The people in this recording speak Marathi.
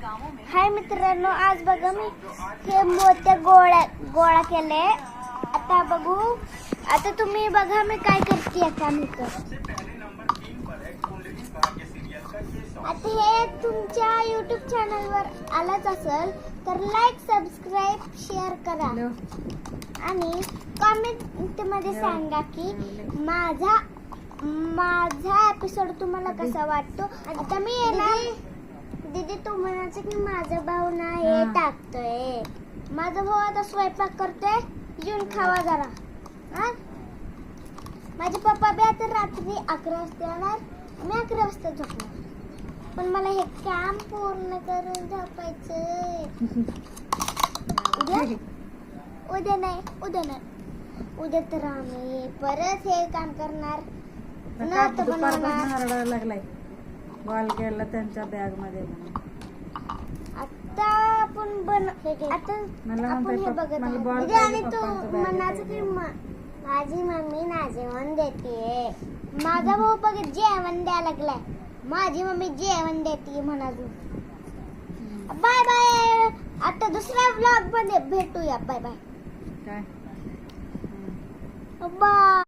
हाय मित्रांनो, आज बघा मी हे मोठे गोळा केले. आता बघू, आता तुम्ही बघा मी काय करते आता मी आता हे तुमच्या YouTube चॅनलवर आलंच असेल तर लाईक, सबस्क्राईब, शेअर करा आणि कमेंट मध्ये सांगा की माझा एपिसोड तुम्हाला कसा वाटतो. आता मी येणार दीदी, तू म्हणायचं की माझा भाऊ ना हे टाकतोय. माझा भाऊ आता स्वयंपाक करतोय, येऊन खावा जरा. माझे पप्पा बी आता रात्री 11 वाजता येणार, मी 11 वाजता झोपणार. पण मला हे काम पूर्ण करून झोपायचंय. उद्या नाही उद्या तर आम्ही परत हे काम करणार. लागलाय बॉल गेला त्यांच्या बॅग मध्ये. आता आपण आपण हे बघत आहोत आणि तू म्हणायचं की माझी मम्मी ना जेवण देते. माझा भाऊ बघ जेवण द्यायला लागलाय. माझी मम्मी जेवण देते म्हणाजू. Bye bye. आता दुसऱ्या व्लॉग मध्ये भेटूया. Bye bye. काय बाय.